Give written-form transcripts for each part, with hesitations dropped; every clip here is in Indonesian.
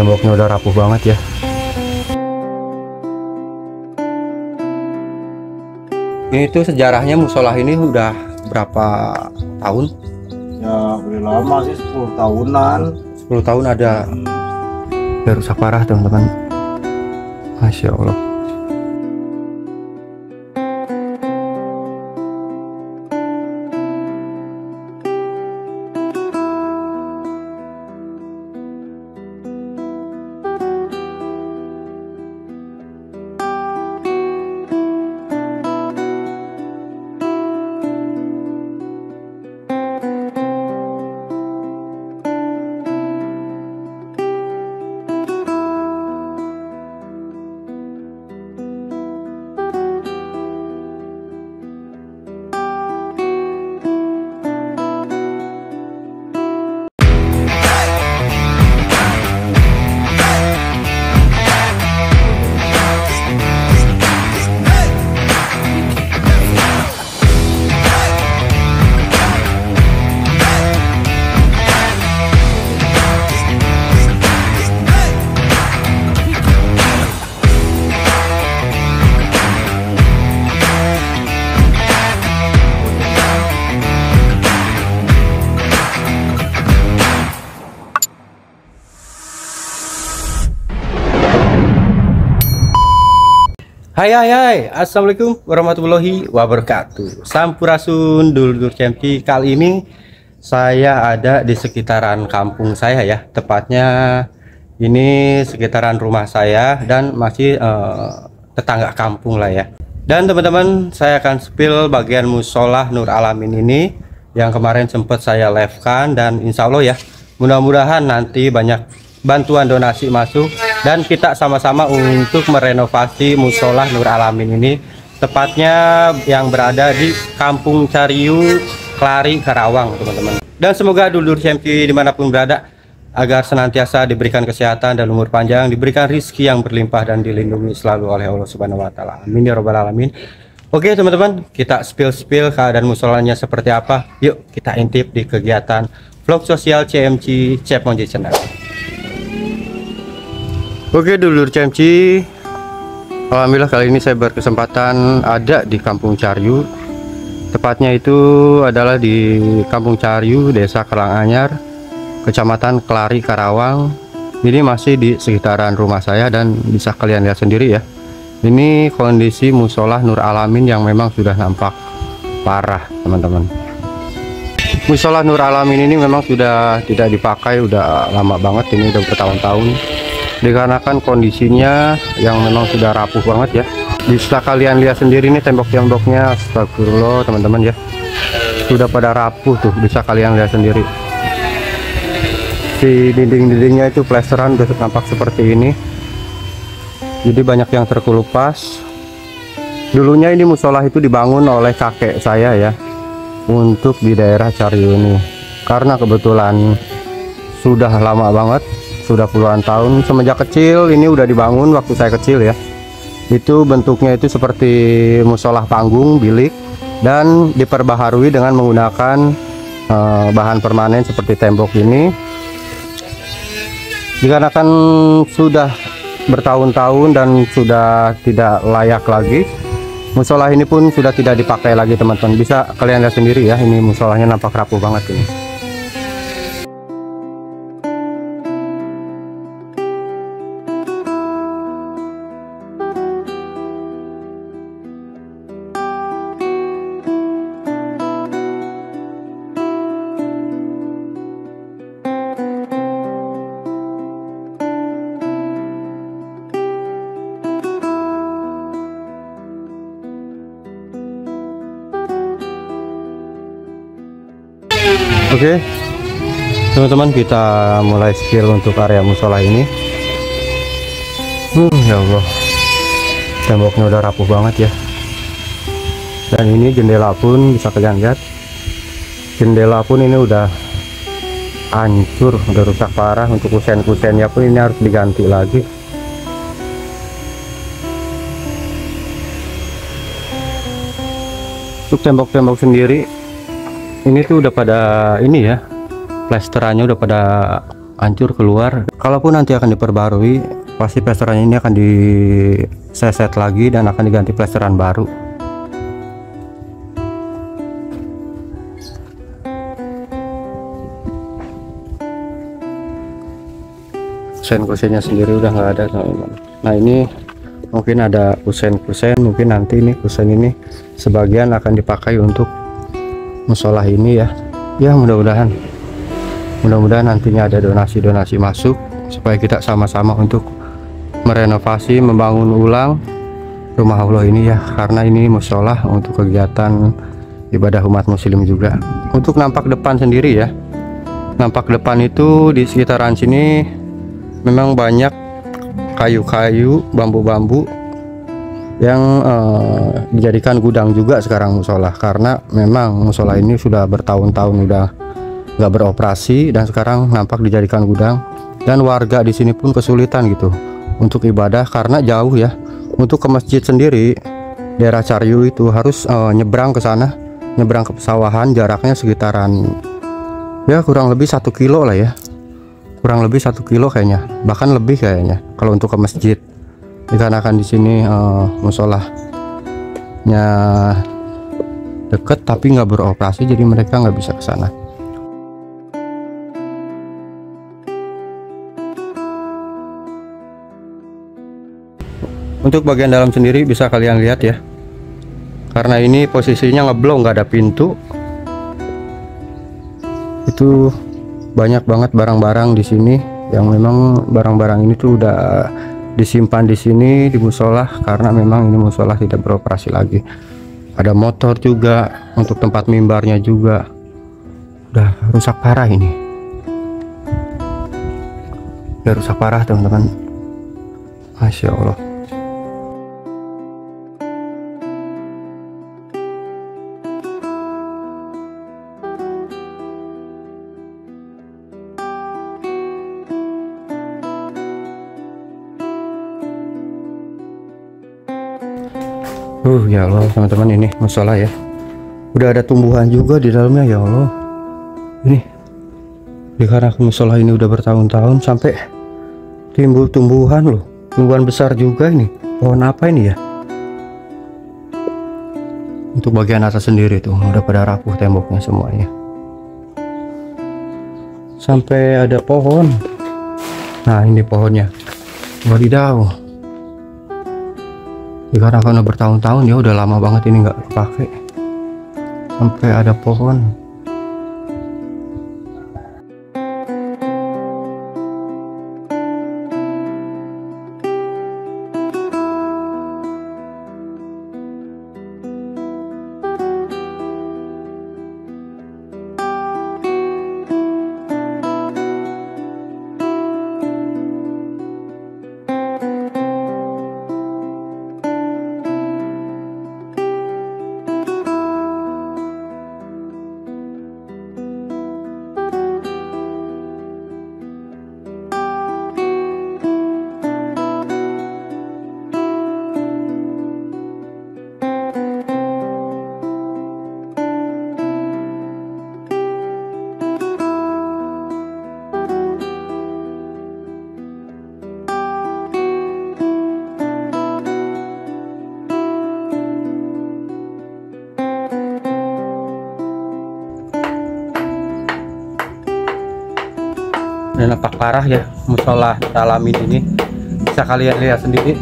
Temboknya udah rapuh banget ya. Ini tuh sejarahnya musola ini udah berapa tahun? Ya udah lama sih, 10 tahunan. 10 tahun ada. Udah rusak parah teman-teman. Masya Allah. Hai, assalamualaikum warahmatullahi wabarakatuh. Sampurasun dulur cemci. Kali ini saya ada di sekitaran kampung saya ya, tepatnya ini sekitaran rumah saya dan masih tetangga kampung lah ya. Dan teman-teman, saya akan spill bagian musola Nur Alamin ini yang kemarin sempat saya live-kan, dan insya Allah ya, mudah-mudahan nanti banyak bantuan donasi masuk dan kita sama-sama untuk merenovasi musola Nur Alamin ini, tepatnya yang berada di Kampung Cariu, Klari, Karawang teman-teman. Dan semoga dulur CMC dimanapun berada agar senantiasa diberikan kesehatan dan umur panjang, diberikan rizki yang berlimpah dan dilindungi selalu oleh Allah Subhanahu wa Ta'ala. Amin ya Rabbal Alamin. Oke teman-teman, kita spill keadaan musolanya seperti apa. Yuk kita intip di kegiatan vlog sosial CMC Chef Monji Channel. Oke dulur CMC, alhamdulillah kali ini saya berkesempatan ada di Kampung Cariu. Tepatnya itu adalah di Kampung Cariu, Desa Karanganyar, Kecamatan Klari, Karawang. Ini masih di sekitaran rumah saya dan bisa kalian lihat sendiri ya. Ini kondisi musola Nur Alamin yang memang sudah nampak parah teman-teman. Musola Nur Alamin ini memang sudah tidak dipakai, udah lama banget, ini udah bertahun-tahun. Dikarenakan kondisinya yang memang sudah rapuh banget ya. Bisa kalian lihat sendiri nih tembok-temboknya, astagfirullah teman-teman ya, sudah pada rapuh tuh, bisa kalian lihat sendiri. Si dinding-dindingnya itu plesteran udah nampak seperti ini, jadi banyak yang terkelupas. Dulunya ini musola itu dibangun oleh kakek saya ya, untuk di daerah Cariu ini, karena kebetulan sudah lama banget, sudah puluhan tahun. Semenjak kecil ini udah dibangun waktu saya kecil ya. Itu bentuknya itu seperti musola panggung bilik dan diperbaharui dengan menggunakan bahan permanen seperti tembok ini. Dikarenakan sudah bertahun-tahun dan sudah tidak layak lagi, musola ini pun sudah tidak dipakai lagi teman-teman. Bisa kalian lihat sendiri ya, ini musolanya nampak rapuh banget ini. Oke teman-teman, kita mulai spill untuk area musola ini. Ya Allah, temboknya udah rapuh banget ya. Dan ini jendela pun bisa kalian lihat, jendela pun ini udah hancur, udah rusak parah. Untuk kusen-kusennya pun ini harus diganti lagi. Untuk tembok-tembok sendiri ini tuh udah pada ini ya, plesterannya udah pada hancur keluar. Kalaupun nanti akan diperbarui, pasti plesteran ini akan diseset lagi dan akan diganti plesteran baru. Kusen-kusennya sendiri udah nggak ada, teman-teman. Nah ini mungkin ada kusen-kusen, mungkin nanti ini kusen ini sebagian akan dipakai untuk musola ini ya. Ya mudah-mudahan nantinya ada donasi-donasi masuk supaya kita sama-sama untuk merenovasi, membangun ulang rumah Allah ini ya, karena ini musola untuk kegiatan ibadah umat muslim juga. Untuk nampak depan sendiri ya, nampak depan itu di sekitaran sini memang banyak kayu-kayu, bambu-bambu yang dijadikan gudang juga sekarang musola, karena memang musola ini sudah bertahun-tahun udah nggak beroperasi dan sekarang nampak dijadikan gudang. Dan warga di sini pun kesulitan gitu untuk ibadah karena jauh ya. Untuk ke masjid sendiri daerah Caryu itu harus nyebrang ke sana, nyebrang ke pesawahan, jaraknya sekitaran ya kurang lebih 1 kilo lah ya, kurang lebih 1 kilo kayaknya, bahkan lebih kayaknya kalau untuk ke masjid. Dikarenakan di sini musolahnya deket tapi nggak beroperasi, jadi mereka nggak bisa ke sana. Untuk bagian dalam sendiri bisa kalian lihat ya, karena ini posisinya ngeblong, nggak ada pintu. Itu banyak banget barang-barang di sini yang memang barang-barang ini tuh udah disimpan di sini di musola, karena memang ini musola tidak beroperasi lagi. Ada motor juga, untuk tempat mimbarnya juga udah rusak parah ini. Udah rusak parah teman-teman. Masya Allah. Ya Allah teman-teman, ini musola ya, udah ada tumbuhan juga di dalamnya ya Allah. Ini dikarenakan musola ini udah bertahun-tahun sampai timbul tumbuhan loh, tumbuhan besar juga ini. Pohon apa ini ya? Untuk bagian atas sendiri tuh udah pada rapuh temboknya semuanya, sampai ada pohon. Nah ini pohonnya, wadidaw. Dikarenakan udah bertahun-tahun ya, udah lama banget ini nggak dipakai, sampai ada pohon. Dan nampak parah ya musola Alamin ini, bisa kalian lihat sendiri.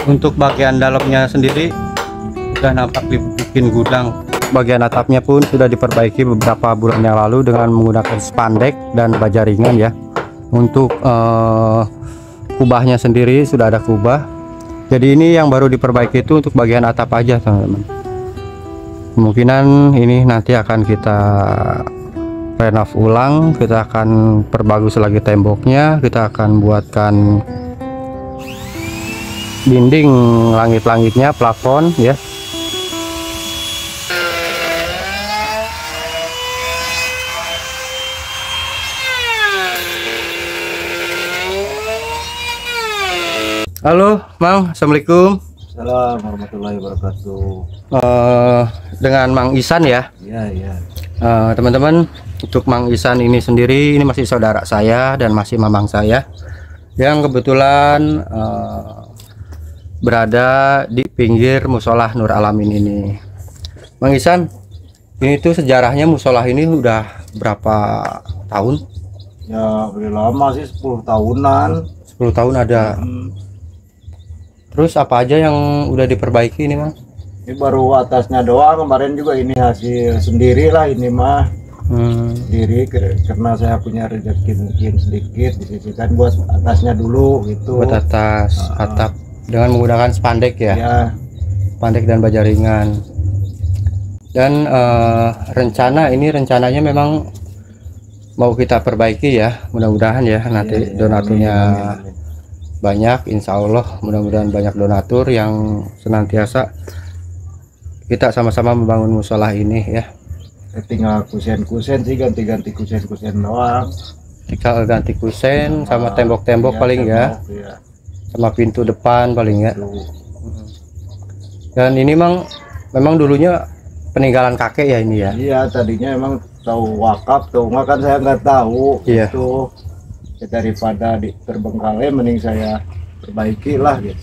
Untuk bagian dalamnya sendiri udah nampak dibikin gudang. Bagian atapnya pun sudah diperbaiki beberapa bulan yang lalu dengan menggunakan spandek dan baja ringan ya. Untuk kubahnya sendiri sudah ada kubah. Jadi ini yang baru diperbaiki itu untuk bagian atap aja teman-teman. Kemungkinan ini nanti akan kita renov ulang, kita akan perbagus lagi temboknya, kita akan buatkan dinding langit-langitnya, plafon ya. Halo Mang, Assalamualaikum. Assalamualaikum warahmatullahi wabarakatuh. Dengan Mang Isan ya. Iya. Teman-teman, Untuk Mang Isan ini sendiri, ini masih saudara saya dan masih mamang saya yang kebetulan berada di pinggir musola Nur Alamin ini. Mang Isan, ini tuh sejarahnya musola ini udah berapa tahun? Ya udah lama sih, 10 tahunan. 10 tahun ada. Terus apa aja yang udah diperbaiki ini, Mang? Ini baru atasnya doang, kemarin juga ini hasil sendiri lah ini mah. Sendiri karena saya punya rezeki mungkin sedikit disisihkan buat atasnya dulu gitu. Buat atas atap dengan menggunakan spandek ya? Ya. Spandek dan baja ringan. Dan rencananya memang mau kita perbaiki ya, mudah-mudahan ya nanti donaturnya banyak, insya Allah mudah-mudahan banyak donatur yang senantiasa kita sama-sama membangun musola ini ya. Tinggal kusen-kusen sih, ganti-ganti kusen-kusen doang. Tinggal ganti kusen sama tembok-tembok paling ya, sama pintu depan paling ya. Dan ini memang dulunya peninggalan kakek ya ini ya. Iya, tadinya emang tahu wakaf tuh, nggak kan saya nggak tahu. Iya. Itu ya, daripada terbengkalai mending saya perbaiki lah gitu.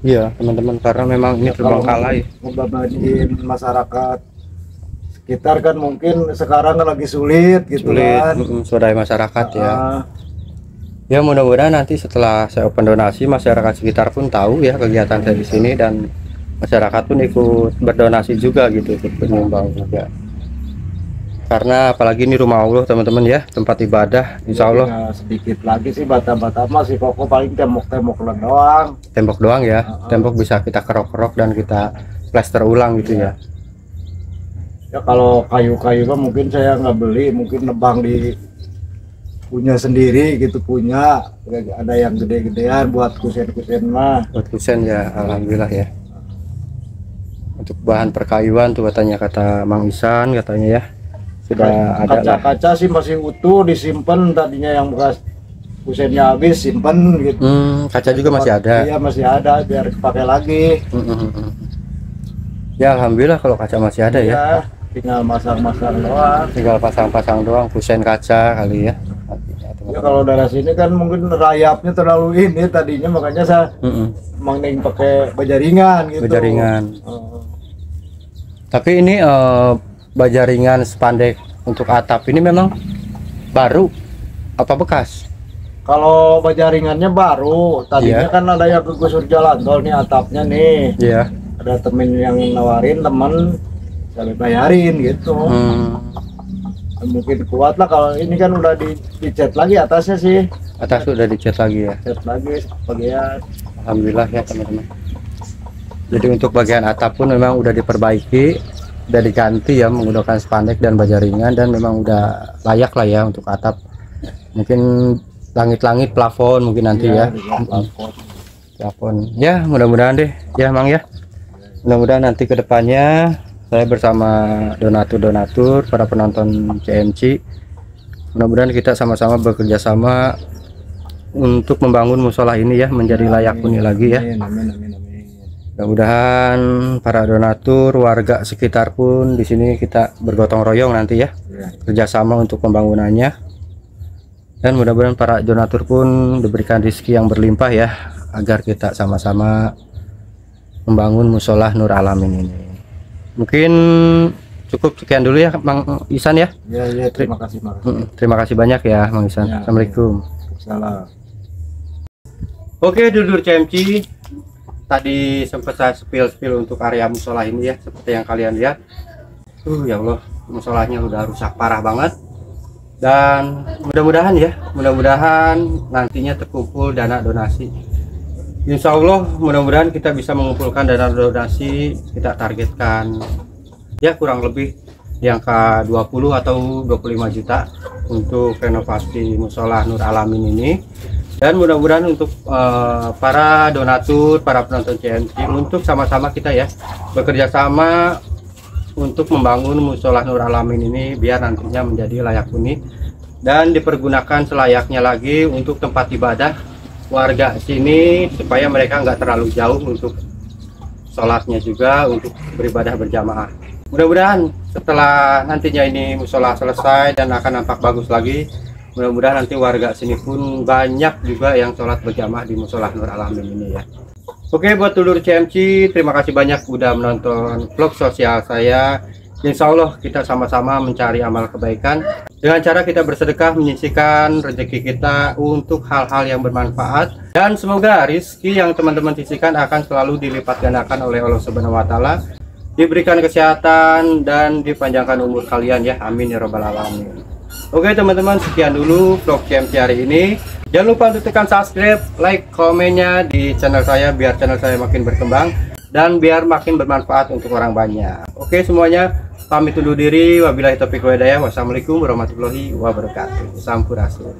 Iya teman-teman, karena memang ini terbengkalai. Ngebabain masyarakat sekitar kan mungkin sekarang lagi sulit gitu kan. Swadaya masyarakat ya. Ya mudah-mudahan nanti setelah saya open donasi masyarakat sekitar pun tahu ya kegiatan saya di sini, dan masyarakat pun ikut berdonasi juga gitu, ikut menyumbang juga. Karena apalagi ini rumah Allah teman-teman ya, tempat ibadah, insya Allah. Sedikit lagi sih bata-bata masih koko, paling tembok-tembok doang. Tembok doang ya, tembok bisa kita kerok-kerok dan kita plester ulang gitu ya. Ya kalau kayu-kayu kan mungkin saya nggak beli, mungkin nebang di punya sendiri gitu, punya ada yang gede-gedean buat kusen-kusen mah. Buat kusen ya, alhamdulillah ya. Untuk bahan perkayuan tuh katanya, kata Mang Isan katanya ya, sudah ada. Kaca-kaca sih masih utuh, disimpan, tadinya yang bekas kusennya habis simpen gitu. Kaca juga masih ada. Iya masih ada, biar dipakai lagi. Ya alhamdulillah kalau kaca masih ada ya. Tinggal masang-masang doang. Tinggal pasang-pasang doang kusen kaca kali ya. Ya kalau dari sini kan mungkin rayapnya terlalu ini tadinya, makanya saya mending pakai baja ringan gitu. Baja ringan. Tapi ini baja ringan spandek untuk atap ini memang baru apa bekas? Kalau baja ringannya baru, tadinya kan ada yang kegusur jalan tol nih atapnya nih. Iya. Ada temen yang nawarin, temen saya bayarin gitu. Mungkin kuat lah, kalau ini kan udah dicat lagi atasnya sih. Atas sudah dicat lagi ya. Cat lagi bagian. Alhamdulillah ya teman-teman. Jadi untuk bagian atap pun memang udah diperbaiki, udah diganti ya menggunakan spandek dan baja ringan, dan memang udah layak lah ya untuk atap. Mungkin langit-langit plafon mungkin nanti ya. Plafon. Ya mudah-mudahan deh ya Mang ya. Mudah-mudahan nanti kedepannya saya bersama donatur-donatur, para penonton CMC, mudah-mudahan kita sama-sama bekerja sama untuk membangun musola ini ya menjadi layak huni lagi ya. Mudah-mudahan para donatur, warga sekitar pun di sini kita bergotong royong nanti ya, kerjasama untuk pembangunannya. Dan mudah-mudahan para donatur pun diberikan rezeki yang berlimpah ya, agar kita sama-sama membangun musola Nur Alamin ini. Mungkin cukup sekian dulu ya Mang Isan ya. Ya, terima kasih. Terima kasih banyak ya Mang Isan. Ya, Assalamualaikum. Salam. Oke dulur CMC, tadi sempat saya spill untuk area musola ini ya, seperti yang kalian lihat. Ya Allah, musolanya udah rusak parah banget. Dan mudah-mudahan nantinya terkumpul dana donasi. Insya Allah mudah-mudahan kita bisa mengumpulkan dana donasi, kita targetkan ya kurang lebih yang ke 20 atau 25 juta untuk renovasi musola Nur Alamin ini. Dan mudah-mudahan untuk para donatur, para penonton CMC, untuk sama-sama kita ya bekerja sama untuk membangun musola Nur Alamin ini biar nantinya menjadi layak huni dan dipergunakan selayaknya lagi untuk tempat ibadah warga sini, supaya mereka nggak terlalu jauh untuk sholatnya juga, untuk beribadah berjamaah. Mudah-mudahan setelah nantinya ini musola selesai dan akan nampak bagus lagi, mudah-mudahan nanti warga sini pun banyak juga yang sholat berjamaah di musola Nur Alamin ini ya. Oke, buat dulur CMC, terima kasih banyak udah menonton vlog sosial saya. Insya Allah kita sama-sama mencari amal kebaikan dengan cara kita bersedekah, menyisihkan rezeki kita untuk hal-hal yang bermanfaat, dan semoga rezeki yang teman-teman sisihkan akan selalu dilipat gandakan oleh Allah Subhanahu wa Ta'ala, diberikan kesehatan dan dipanjangkan umur kalian ya, amin ya robbal alamin. Oke teman-teman, sekian dulu vlog CMC hari ini. Jangan lupa untuk tekan subscribe, like, komennya di channel saya biar channel saya makin berkembang dan biar makin bermanfaat untuk orang banyak. Oke semuanya, pamit undur diri. Wabillahi taufiq wal hidayah. Wassalamualaikum warahmatullahi wabarakatuh. Sampurasun.